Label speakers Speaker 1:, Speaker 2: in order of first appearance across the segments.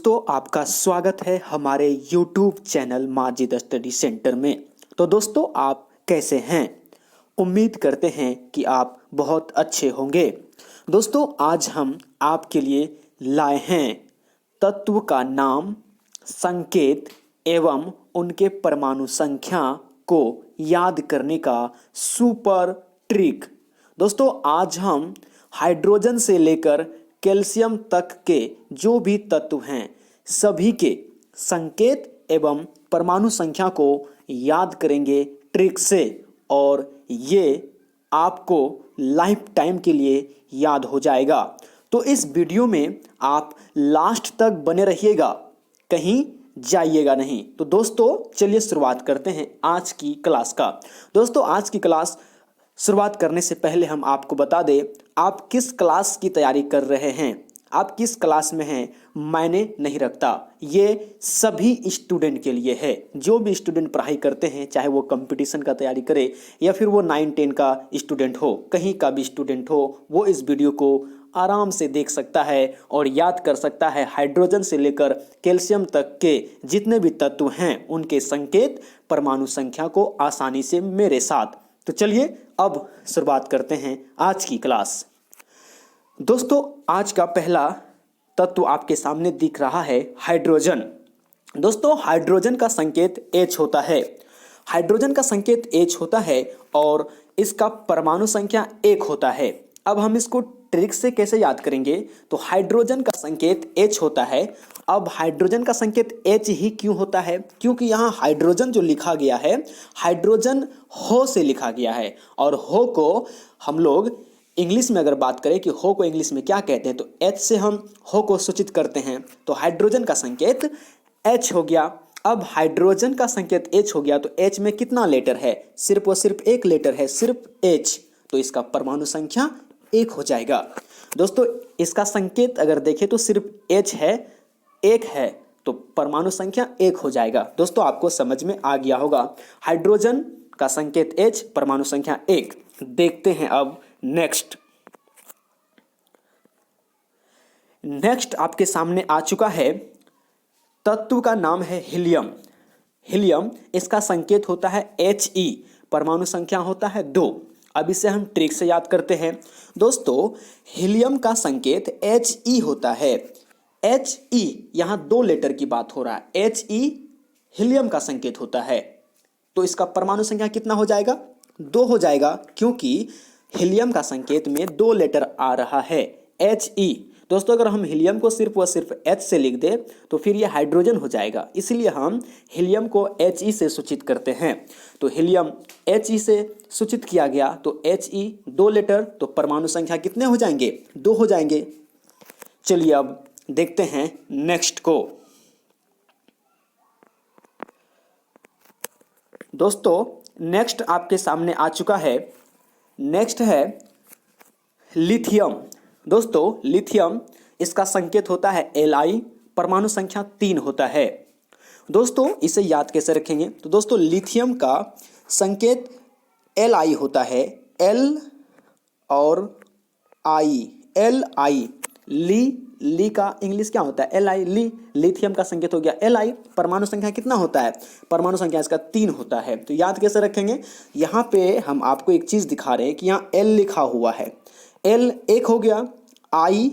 Speaker 1: दोस्तों आपका स्वागत है हमारे YouTube channel Majid study centre में। तो दोस्तों आप कैसे हैं? उम्मीद करते हैं कि आप बहुत अच्छे होंगे। दोस्तों आज हम आपके लिए लाए हैं तत्व का नाम, संकेत एवं उनके परमाणु संख्या को याद करने का सुपर ट्रिक। दोस्तों आज हम हाइड्रोजन से लेकर कैल्शियम तक के जो भी तत्व हैं सभी के संकेत एवं परमाणु संख्या को याद करेंगे ट्रिक से, और ये आपको लाइफ टाइम के लिए याद हो जाएगा। तो इस वीडियो में आप लास्ट तक बने रहिएगा, कहीं जाइएगा नहीं। तो दोस्तों चलिए शुरुआत करते हैं आज की क्लास का। दोस्तों आज की क्लास शुरुआत करने से पहले हम आपको बता दें आप किस क्लास की तैयारी कर रहे हैं, आप किस क्लास में हैं मायने नहीं रखता। ये सभी स्टूडेंट के लिए है। जो भी स्टूडेंट पढ़ाई करते हैं, चाहे वो कंपटीशन का तैयारी करे या फिर वो 9-10 का स्टूडेंट हो, कहीं का भी स्टूडेंट हो, वो इस वीडियो को आराम से देख सकता है और याद कर सकता है। हाइड्रोजन से लेकर कैल्शियम तक के जितने भी तत्व हैं उनके संकेत, परमाणु संख्या को आसानी से मेरे साथ। तो चलिए अब शुरुआत करते हैं आज की क्लास। दोस्तों आज का पहला तत्व आपके सामने दिख रहा है हाइड्रोजन। दोस्तों हाइड्रोजन का संकेत H होता है। हाइड्रोजन का संकेत H होता है और इसका परमाणु संख्या 1 होता है। अब हम इसको ट्रिक से कैसे याद करेंगे? तो हाइड्रोजन का संकेत H होता है। अब हाइड्रोजन का संकेत H ही क्यों होता है? क्योंकि यहाँ हाइड्रोजन जो लिखा गया है, हाइड्रोजन हो से लिखा गया है, और हो को हम लोग इंग्लिश में अगर बात करें कि हो को इंग्लिश में क्या कहते हैं, तो H से हम हो को सूचित करते हैं। तो हाइड्रोजन का संकेत H हो गया। अब हाइड्रोजन का संकेत H हो गया तो H में कितना लेटर है? सिर्फ और सिर्फ एक लेटर है, सिर्फ H। तो इसका परमाणु संख्या 1 हो जाएगा। दोस्तों इसका संकेत अगर देखें तो सिर्फ H है, 1 है, तो परमाणु संख्या 1 हो जाएगा। दोस्तों आपको समझ में आ गया होगा। हाइड्रोजन का संकेत H, परमाणु संख्या 1। देखते हैं अब नेक्स्ट आपके सामने आ चुका है। तत्व का नाम है हीलियम। हीलियम, इसका संकेत होता है He, परमाणु संख्या होता है 2। अब इसे हम ट्रिक से याद करते हैं। दोस्तों हीलियम का संकेत He होता है। He, यहाँ 2 लेटर की बात हो रहा है। He हीलियम का संकेत होता है, तो इसका परमाणु संख्या कितना हो जाएगा? 2 हो जाएगा, क्योंकि हीलियम का संकेत में 2 लेटर आ रहा है, He। दोस्तों अगर हम हीलियम को सिर्फ व सिर्फ H से लिख दे तो फिर यह हाइड्रोजन हो जाएगा, इसलिए हम हीलियम को He से सूचित करते हैं। तो हीलियम He से सूचित किया गया, तो He 2 लेटर, तो परमाणु संख्या कितने हो जाएंगे? 2 हो जाएंगे। चलिए अब देखते हैं नेक्स्ट को। दोस्तों नेक्स्ट आपके सामने आ चुका है। नेक्स्ट है लिथियम। दोस्तों लिथियम, इसका संकेत होता है Li, परमाणु संख्या 3 होता है। दोस्तों इसे याद कैसे रखेंगे? तो दोस्तों लिथियम का संकेत Li होता है, L और I, Li, ली का इंग्लिश क्या होता है? Li, लिथियम का संकेत हो गया Li। परमाणु संख्या कितना होता है? परमाणु संख्या इसका 3 होता है। तो याद कैसे रखेंगे? यहाँ पे हम आपको एक चीज दिखा रहे हैं कि यहाँ L लिखा हुआ है। L 1 हो गया, I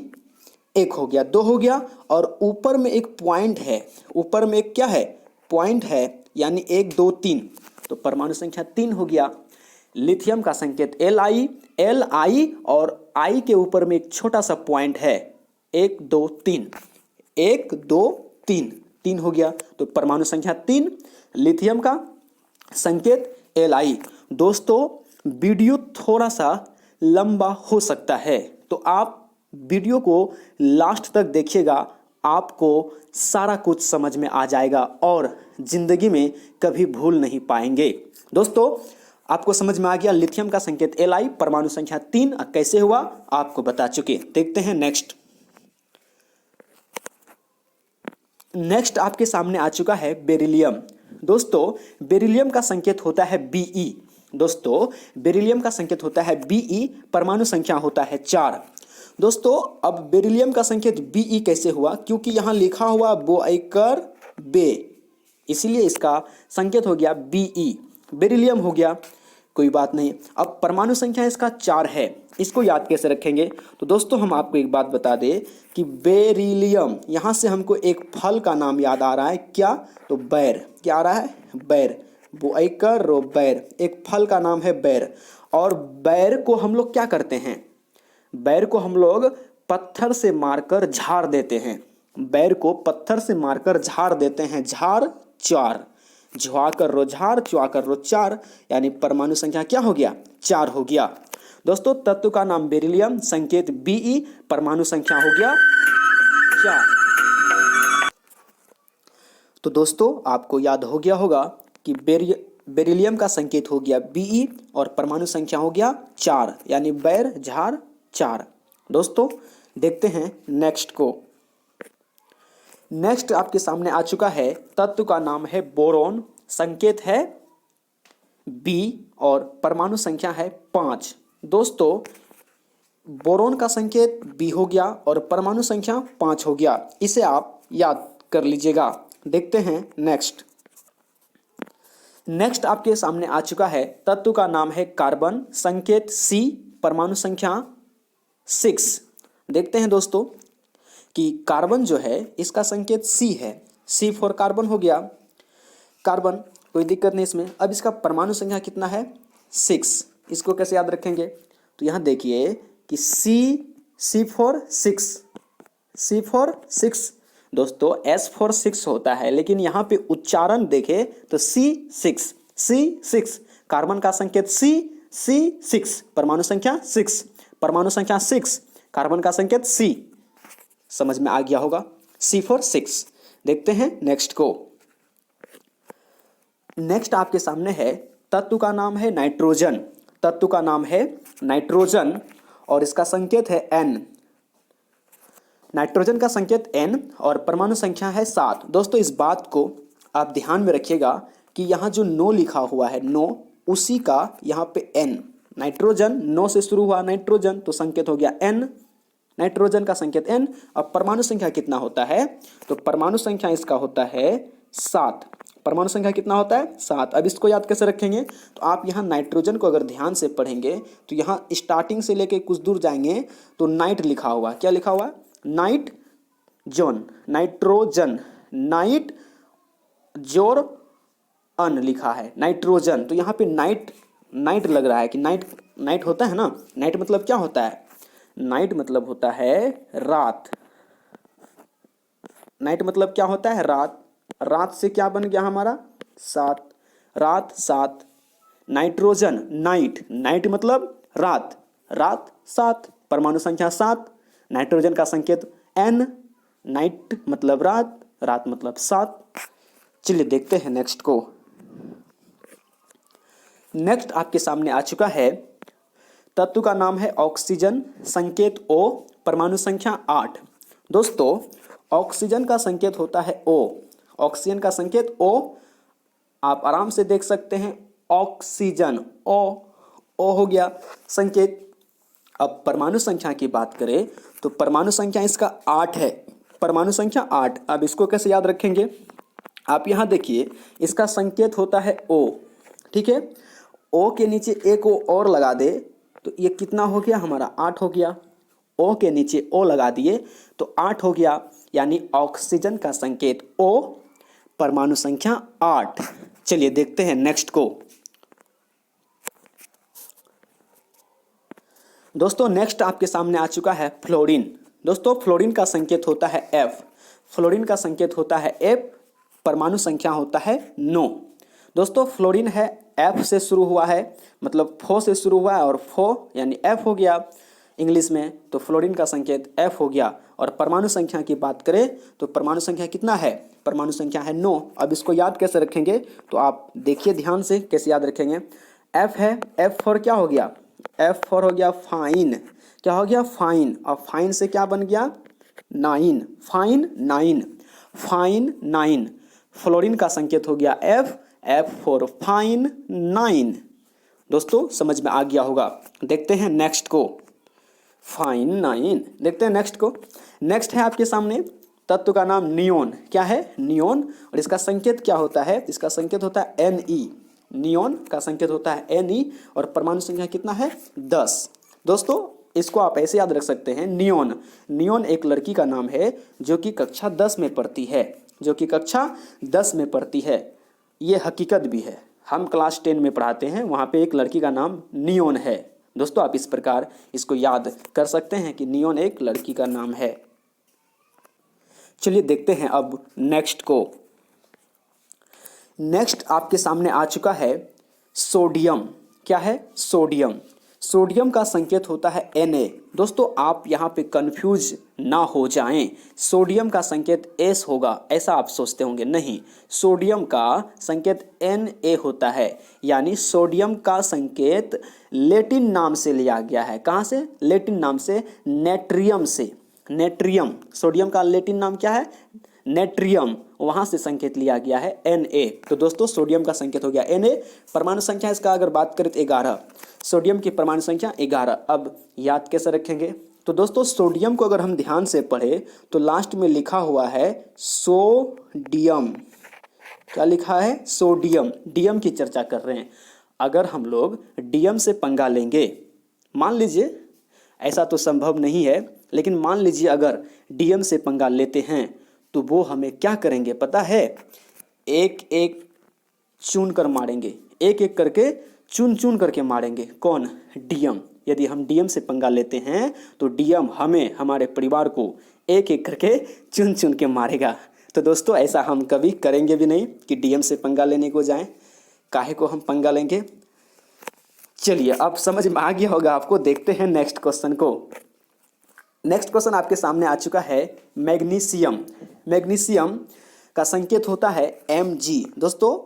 Speaker 1: 1 हो गया, 2 हो गया, और ऊपर में एक पॉइंट है। ऊपर में एक क्या है? पॉइंट है, यानी 1 2 3, तो परमाणु संख्या 3 हो गया। लिथियम का संकेत Li, और I के ऊपर में एक छोटा सा पॉइंट है, 1 2 3, 1 2 3, 3 हो गया, तो परमाणु संख्या 3। लिथियम का संकेत Li। दोस्तों वीडियो थोड़ा सा लंबा हो सकता है, तो आप वीडियो को लास्ट तक देखिएगा, आपको सारा कुछ समझ में आ जाएगा और जिंदगी में कभी भूल नहीं पाएंगे। दोस्तों आपको समझ में आ गया लिथियम का संकेत Li, परमाणु संख्या 3 कैसे हुआ आपको बता चुके। देखते हैं नेक्स्ट आपके सामने आ चुका है बेरिलियम। दोस्तों बेरिलियम का संकेत होता है Be। दोस्तों बेरिलियम का संकेत होता है Be, परमाणु संख्या होता है 4। दोस्तों अब बेरिलियम का संकेत Be कैसे हुआ, क्योंकि यहाँ लिखा हुआ बोएकर बे, इसीलिए इसका संकेत हो गया Be, बेरिलियम हो गया। कोई बात नहीं। अब परमाणु संख्या इसका 4 है, इसको याद कैसे रखेंगे? तो दोस्तों हम आपको एक बात बता दें कि बेरिलियम, यहाँ से हमको एक फल का नाम याद आ रहा है, क्या? तो बैर। क्या आ रहा है? बैर। बोएकर रो बैर, एक फल का नाम है बैर। और बैर को हम लोग क्या करते हैं? बैर को हम लोग पत्थर से मारकर झाड़ देते हैं। बैर को पत्थर से मारकर झाड़ देते हैं। झाड़ चार, झुआ कर रो झाड़, चुआ कर रो चार, यानी परमाणु संख्या क्या हो गया? 4 हो गया। दोस्तों तत्व का नाम बेरिलियम, संकेत Be, परमाणु संख्या हो गया 4। तो दोस्तों आपको याद हो गया होगा कि बेरिलियम का संकेत हो गया Be और परमाणु संख्या हो गया 4, यानी बैर झाड़ 4। दोस्तों देखते हैं नेक्स्ट को। नेक्स्ट आपके सामने आ चुका है, तत्व का नाम है बोरोन, संकेत है B और परमाणु संख्या है 5। दोस्तों बोरोन का संकेत B हो गया और परमाणु संख्या 5 हो गया, इसे आप याद कर लीजिएगा। देखते हैं नेक्स्ट। नेक्स्ट आपके सामने आ चुका है, तत्व का नाम है कार्बन, संकेत C, परमाणु संख्या 6। देखते हैं दोस्तों कि कार्बन जो है इसका संकेत C है, C फॉर कार्बन हो गया। कार्बन कोई दिक्कत नहीं इसमें। अब इसका परमाणु संख्या कितना है? 6। इसको कैसे याद रखेंगे? तो यहाँ देखिए कि C फॉर 6, C फॉर 6। दोस्तों S फॉर 6 होता है, लेकिन यहाँ पे उच्चारण देखें तो C6, कार्बन का संकेत C6, परमाणु संख्या 6, परमाणु संख्या 6, कार्बन का संकेत C। समझ में आ गया होगा, C फॉर 6। देखते हैं नेक्स्ट को। नेक्स्ट आपके सामने है, तत्व का नाम है नाइट्रोजन, तत्व का नाम है नाइट्रोजन और इसका संकेत है N। नाइट्रोजन का संकेत N और परमाणु संख्या है 7। दोस्तों इस बात को आप ध्यान में रखिएगा कि यहाँ जो नो लिखा हुआ है, नो, उसी का यहाँ पे N, नाइट्रोजन, नो से शुरू हुआ नाइट्रोजन तो संकेत हो गया N, नाइट्रोजन का संकेत N। अब परमाणु संख्या कितना होता है? तो परमाणु संख्या इसका होता है 7। परमाणु संख्या कितना होता है? 7। अब इसको याद कैसे रखेंगे? तो आप यहाँ नाइट्रोजन को अगर ध्यान से पढ़ेंगे तो यहाँ स्टार्टिंग से लेके कुछ दूर जाएंगे तो नाइट लिखा हुआ, क्या लिखा हुआ? नाइट जोन, नाइट्रोजन, नाइट जोर अन लिखा है, नाइट्रोजन। तो यहाँ पे नाइट लग रहा है कि नाइट होता है ना। नाइट मतलब क्या होता है? नाइट मतलब होता है रात। नाइट मतलब क्या होता है? रात। रात से क्या बन गया हमारा? 7, रात 7। नाइट्रोजन, नाइट मतलब रात, रात 7, परमाणु संख्या 7, नाइट्रोजन का संकेत N, नाइट मतलब रात, रात मतलब 7। चलिए देखते हैं नेक्स्ट को। नेक्स्ट आपके सामने आ चुका है, तत्व का नाम है ऑक्सीजन, संकेत O, परमाणु संख्या 8। दोस्तों ऑक्सीजन का संकेत होता है O, ऑक्सीजन का संकेत O, आप आराम से देख सकते हैं, ऑक्सीजन O हो गया संकेत। अब परमाणु संख्या की बात करें तो परमाणु संख्या इसका 8 है, परमाणु संख्या 8। अब इसको कैसे याद रखेंगे? आप यहाँ देखिए, इसका संकेत होता है O, ठीक है। O के नीचे एक O और लगा दे तो ये कितना हो गया हमारा? 8 हो गया। O के नीचे O लगा दिए तो 8 हो गया, यानी ऑक्सीजन का संकेत O, परमाणु संख्या 8। चलिए देखते हैं नेक्स्ट को। दोस्तों नेक्स्ट आपके सामने आ चुका है फ्लोरीन। दोस्तों फ्लोरीन का संकेत होता है F, फ्लोरीन का संकेत होता है F, परमाणु संख्या होता है 9। दोस्तों फ्लोरीन है F से शुरू हुआ है, मतलब फो से शुरू हुआ है और फो यानी F हो गया इंग्लिश में, तो फ्लोरीन का संकेत F हो गया। और परमाणु संख्या की बात करें तो परमाणु संख्या कितना है? परमाणु संख्या है 9। अब इसको याद कैसे रखेंगे? तो आप देखिए ध्यान से कैसे याद रखेंगे। F है, F फॉर क्या हो गया? F फॉर हो गया फाइन, क्या हो गया? फाइन। और फाइन से क्या बन गया? 9, फाइन 9, फाइन 9। फ्लोरीन का संकेत हो गया F फॉर फाइन 9। दोस्तों समझ में आ गया होगा। देखते हैं नेक्स्ट को। फाइन 9। देखते हैं नेक्स्ट को। नेक्स्ट है आपके सामने तत्व का नाम नियोन। क्या है? नियोन। और इसका संकेत क्या होता है? इसका संकेत होता है Ne। नियोन का संकेत होता है Ne और परमाणु संख्या कितना है? 10। दोस्तों इसको आप ऐसे याद रख सकते हैं, नियोन। नियोन एक लड़की का नाम है जो कि कक्षा 10 में पढ़ती है, जो कि कक्षा 10 में पढ़ती है। ये हकीकत भी है, हम क्लास 10 में पढ़ाते हैं, वहाँ पे एक लड़की का नाम नियोन है। दोस्तों आप इस प्रकार इसको याद कर सकते हैं कि नियोन एक लड़की का नाम है। चलिए देखते हैं अब नेक्स्ट को। नेक्स्ट आपके सामने आ चुका है सोडियम। क्या है? सोडियम। सोडियम का संकेत होता है Na। दोस्तों आप यहाँ पे कंफ्यूज ना हो जाएं, सोडियम का संकेत S होगा ऐसा आप सोचते होंगे, नहीं, सोडियम का संकेत Na होता है। यानी सोडियम का संकेत लैटिन नाम से लिया गया है। कहाँ से? लैटिन नाम से, नेट्रियम से। नेट्रियम, सोडियम का लैटिन नाम क्या है? नेट्रियम, वहां से संकेत लिया गया है Na। तो दोस्तों सोडियम का संकेत हो गया Na। परमाणु संख्या इसका अगर बात करें तो 11, सोडियम की परमाणु संख्या 11। अब याद कैसे रखेंगे? तो दोस्तों सोडियम को अगर हम ध्यान से पढ़े तो लास्ट में लिखा हुआ है सोडियम। क्या लिखा है? सोडियम। डीएम की चर्चा कर रहे हैं। अगर हम लोग डीएम से पंगा लेंगे, मान लीजिए, ऐसा तो संभव नहीं है, लेकिन मान लीजिए अगर डीएम से पंगा लेते हैं तो वो हमें क्या करेंगे पता है? एक एक चुन कर मारेंगे, एक एक करके चुन चुन करके मारेंगे। कौन? डीएम। यदि हम डीएम से पंगा लेते हैं तो डीएम हमें, हमारे परिवार को एक एक करके चुन चुन के मारेगा। तो दोस्तों ऐसा हम कभी करेंगे भी नहीं कि डीएम से पंगा लेने को जाएं। काहे को हम पंगा लेंगे? चलिए अब समझ में आ गया होगा आपको। देखते हैं नेक्स्ट क्वेश्चन को। नेक्स्ट क्वेश्चन आपके सामने आ चुका है मैग्नीशियम। मैग्नीशियम का संकेत होता है Mg। दोस्तों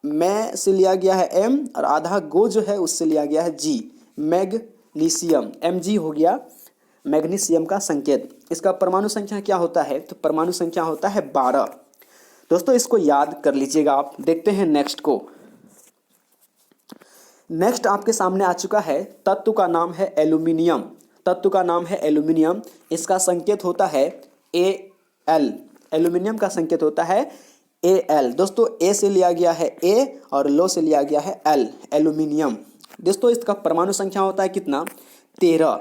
Speaker 1: मैं से लिया गया है M और आधा गो जो है उससे लिया गया है G। मैग्नीशियम, Mg हो गया मैग्नीशियम का संकेत। इसका परमाणु संख्या क्या होता है? तो परमाणु संख्या होता है 12। दोस्तों इसको याद कर लीजिएगा आप। देखते हैं नेक्स्ट को। नेक्स्ट आपके सामने आ चुका है तत्व का नाम है एल्यूमिनियम। तत्व का नाम है एल्यूमिनियम। इसका संकेत होता है Al। एल्यूमिनियम का संकेत होता है Al। दोस्तों A से लिया गया है A और लो से लिया गया है L, एल्यूमिनियम। दोस्तों इसका परमाणु संख्या होता है कितना? 13।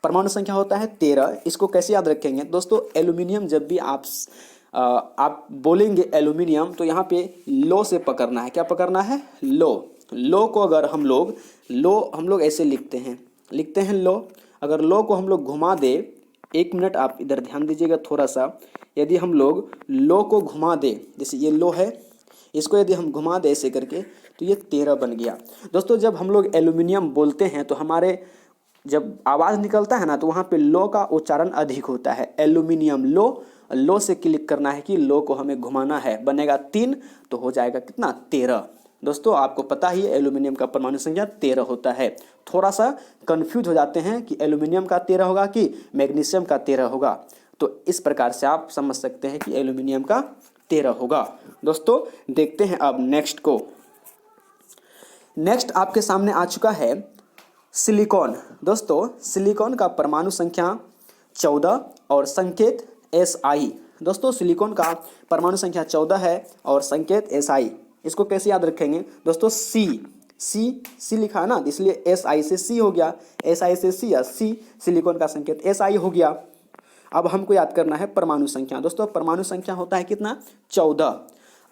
Speaker 1: परमाणु संख्या होता है 13। इसको कैसे याद रखेंगे? दोस्तों एल्यूमिनियम जब भी आप बोलेंगे एल्यूमिनियम तो यहाँ पे लो से पकड़ना है। क्या पकड़ना है? लो। लो को अगर हम लोग ऐसे लिखते हैं लो। अगर लो को हम लोग घुमा दे, 1 मिनट आप इधर ध्यान दीजिएगा थोड़ा सा। यदि हम लोग लो को घुमा दे, जैसे ये लो है, इसको यदि हम घुमा दे ऐसे करके तो ये 13 बन गया। दोस्तों जब हम लोग एल्यूमिनियम बोलते हैं तो हमारे जब आवाज़ निकलता है ना तो वहाँ पे लो का उच्चारण अधिक होता है। एल्यूमिनियम, लो से क्लिक करना है कि लो को हमें घुमाना है, बनेगा 3 तो हो जाएगा कितना? 13। दोस्तों आपको पता ही है एल्यूमिनियम का परमाणु संख्या 13 होता है। थोड़ा सा कंफ्यूज हो जाते हैं कि एल्यूमिनियम का 13 होगा कि मैग्नीशियम का 13 होगा, तो इस प्रकार से आप समझ सकते हैं कि एल्यूमिनियम का 13 होगा। दोस्तों देखते हैं अब नेक्स्ट को। नेक्स्ट आपके सामने आ चुका है सिलिकॉन। दोस्तों सिलिकॉन का परमाणु संख्या 14 और संकेत Si। दोस्तों सिलिकॉन का परमाणु संख्या 14 है और संकेत Si। इसको कैसे याद रखेंगे? दोस्तों सी लिखा है ना, इसलिए Si से C हो गया, Si से C या C, सिलिकॉन का संकेत Si हो गया। अब हमको याद करना है परमाणु संख्या। दोस्तों परमाणु संख्या होता है कितना? 14।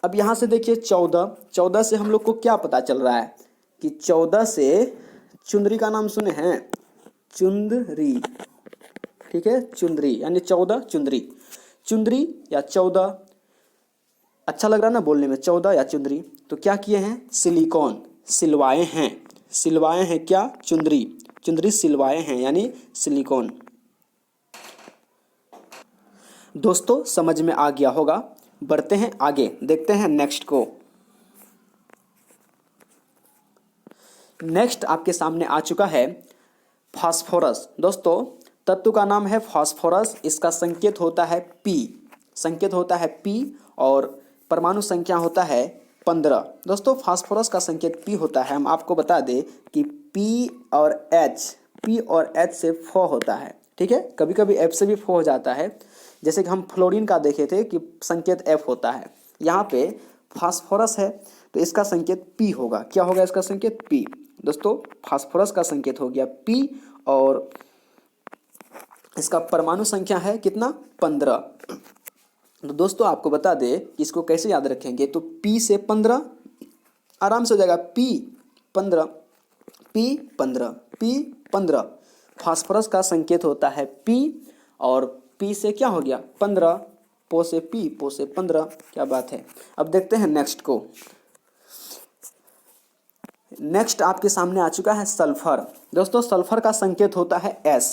Speaker 1: अब यहाँ से देखिए 14 से हम लोग को क्या पता चल रहा है कि 14 से चुंदरी का नाम सुने हैं? चुंदरी, ठीक है, चुंदरी यानी 14 चुंदरी या 14, अच्छा लग रहा है ना बोलने में, 14 या चुंदरी। तो क्या किए हैं? सिलिकॉन सिलवाए हैं क्या? चुंदरी सिलवाए हैं यानी सिलिकॉन। दोस्तों समझ में आ गया होगा। बढ़ते हैं आगे, देखते हैं नेक्स्ट को। नेक्स्ट आपके सामने आ चुका है फास्फोरस। दोस्तों तत्व का नाम है फास्फोरस। इसका संकेत होता है P और परमाणु संख्या होता है 15। दोस्तों फास्फोरस का संकेत P होता है। हम आपको बता दें कि P और H P और H से F होता है, ठीक है। कभी कभी F से भी F हो जाता है, जैसे कि हम फ्लोरीन का देखे थे कि संकेत F होता है। यहाँ पे फास्फोरस है तो इसका संकेत P होगा। क्या होगा इसका संकेत? P। दोस्तों फास्फोरस का संकेत हो गया P और इसका परमाणु संख्या है कितना? 15। तो दोस्तों आपको बता दें कि इसको कैसे याद रखेंगे, तो P से 15 आराम से हो जाएगा, P 15, P 15, P 15। फास्फोरस का संकेत होता है P और P से क्या हो गया? 15, पो से P, पो से 15। क्या बात है। अब देखते हैं नेक्स्ट को। नेक्स्ट आपके सामने आ चुका है सल्फर। दोस्तों सल्फर का संकेत होता है S।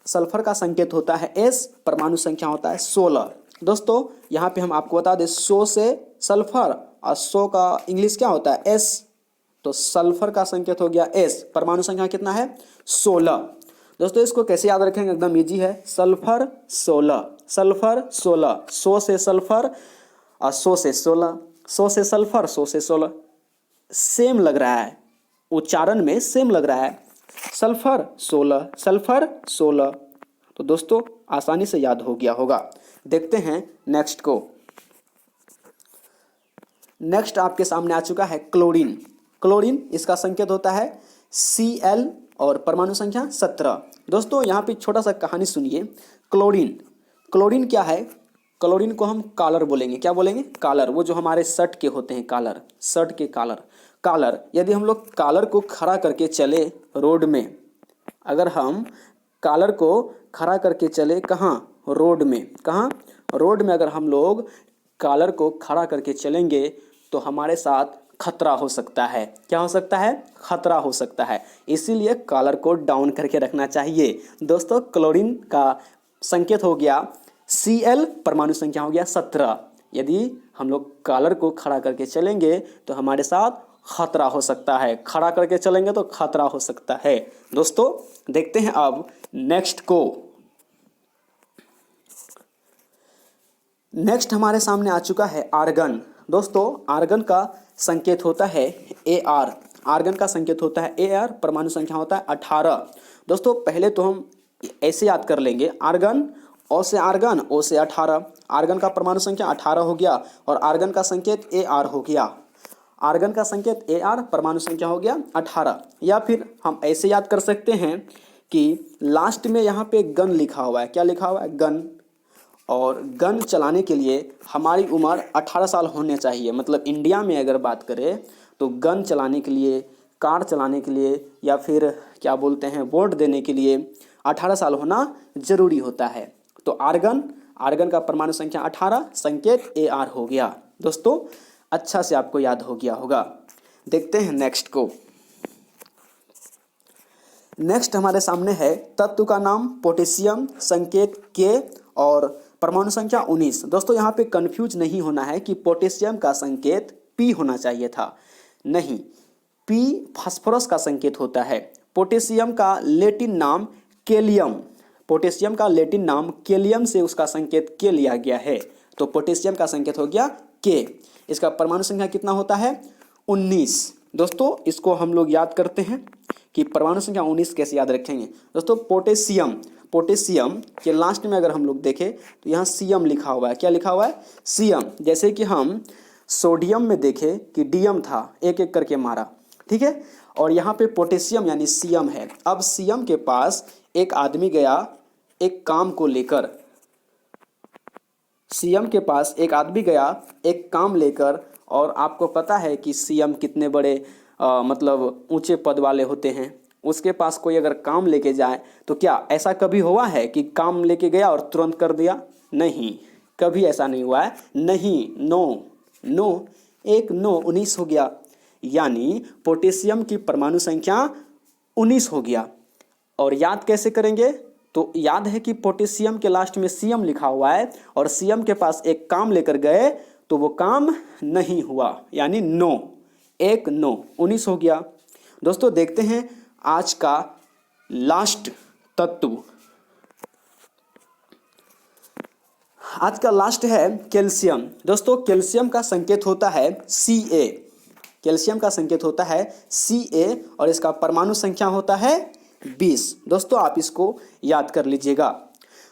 Speaker 1: सल्फर का संकेत होता है S, परमाणु संख्या होता है 16। दोस्तों यहाँ पे हम आपको बता दें 100 से सल्फर और 100 का इंग्लिश क्या होता है? S। तो सल्फर का संकेत हो गया S, परमाणु संख्या कितना है? 16। दोस्तों इसको कैसे याद रखेंगे? एकदम इजी है, सल्फर 16, सल्फर 16, 100 से सल्फर और 100 से 16, 100 से सल्फर, 100 से 16। सेम लग रहा है, उच्चारण में सेम लग रहा है, सल्फर 16, सल्फर 16। तो दोस्तों आसानी से याद हो गया होगा। देखते हैं नेक्स्ट को। नेक्स्ट आपके सामने आ चुका है क्लोरीन। क्लोरीन इसका संकेत होता है Cl और परमाणु संख्या 17। दोस्तों यहाँ पे छोटा सा कहानी सुनिए। क्लोरीन, क्लोरीन क्या है? क्लोरीन को हम कॉलर बोलेंगे। क्या बोलेंगे? कॉलर। वो जो हमारे शर्ट के होते हैं, कॉलर, शर्ट के कॉलर। कॉलर, यदि हम लोग कॉलर को खड़ा करके चले रोड में, अगर हम कॉलर को खड़ा करके चले कहाँ? रोड में। कहाँ? रोड में अगर हम लोग कॉलर को खड़ा करके चलेंगे तो हमारे साथ खतरा हो सकता है। क्या हो सकता है? खतरा हो सकता है। इसीलिए कॉलर को डाउन करके रखना चाहिए। दोस्तों क्लोरीन का संकेत हो गया Cl, परमाणु संख्या हो गया 17। यदि हम लोग कॉलर को खड़ा करके चलेंगे तो हमारे साथ खतरा हो सकता है। खड़ा करके चलेंगे तो खतरा हो सकता है। दोस्तों देखते हैं अब नेक्स्ट को। नेक्स्ट हमारे सामने आ चुका है आर्गन। दोस्तों आर्गन का संकेत होता है Ar। आर्गन का संकेत होता है Ar, परमाणु संख्या होता है 18। दोस्तों पहले तो हम ऐसे याद कर लेंगे, आर्गन, O से आर्गन, O से 18। आर्गन का परमाणु संख्या 18 हो गया और आर्गन का संकेत Ar हो गया। आर्गन का संकेत Ar, परमाणु संख्या हो गया 18। या फिर हम ऐसे याद कर सकते हैं कि लास्ट में यहाँ पे गन लिखा हुआ है। क्या लिखा हुआ है? गन। और गन चलाने के लिए हमारी उम्र 18 साल होने चाहिए। मतलब इंडिया में अगर बात करें तो गन चलाने के लिए, कार चलाने के लिए या फिर क्या बोलते हैं वोट देने के लिए 18 साल होना ज़रूरी होता है। तो आर्गन, आर्गन का परमाणु संख्या 18, संकेत Ar हो गया। दोस्तों अच्छा से आपको याद हो गया होगा। देखते हैं नेक्स्ट को। नेक्स्ट हमारे सामने है तत्व का नाम पोटेशियम, संकेत K और परमाणु संख्या 19। दोस्तों यहाँ पे कंफ्यूज नहीं होना है कि पोटेशियम का संकेत P होना चाहिए था। नहीं, P फास्फोरस का संकेत होता है। पोटेशियम का लैटिन नाम केलियम, पोटेशियम का लैटिन नाम केलियम से उसका संकेत K लिया गया है। तो पोटेशियम का संकेत हो गया K। इसका परमाणु संख्या कितना होता है? 19। दोस्तों इसको हम लोग याद करते हैं कि परमाणु संख्या 19 कैसे याद रखेंगे। दोस्तों पोटेशियम, पोटेशियम के लास्ट में अगर हम लोग देखें तो यहाँ सीएम लिखा हुआ है। क्या लिखा हुआ है? सीएम। जैसे कि हम सोडियम में देखें कि डीएम था, एक एक करके मारा, ठीक है। और यहाँ पे पोटेशियम यानी सीएम है। अब सीएम के पास एक आदमी गया एक काम को लेकर, सीएम के पास एक आदमी गया एक काम लेकर, और आपको पता है कि सीएम कितने बड़े मतलब ऊंचे पद वाले होते हैं। उसके पास कोई अगर काम लेके जाए तो क्या ऐसा कभी हुआ है कि काम लेके गया और तुरंत कर दिया? नहीं, कभी ऐसा नहीं हुआ है। नहीं, नो नो, एक नो, 19 हो गया। यानी पोटेशियम की परमाणु संख्या 19 हो गया। और याद कैसे करेंगे? तो याद है कि पोटेशियम के लास्ट में सीएम लिखा हुआ है और सीएम के पास एक काम लेकर गए तो वो काम नहीं हुआ, यानी नो, एक नो, 19 हो गया। दोस्तों देखते हैं आज का लास्ट तत्व। आज का लास्ट है कैल्शियम। दोस्तों कैल्शियम का संकेत होता है Ca। कैल्शियम का संकेत होता है Ca और इसका परमाणु संख्या होता है 20। दोस्तों आप इसको याद कर लीजिएगा।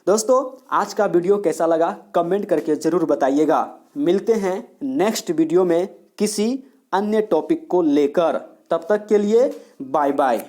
Speaker 1: दोस्तों आज का वीडियो कैसा लगा कमेंट करके ज़रूर बताइएगा। मिलते हैं नेक्स्ट वीडियो में किसी अन्य टॉपिक को लेकर। तब तक के लिए बाय बाय।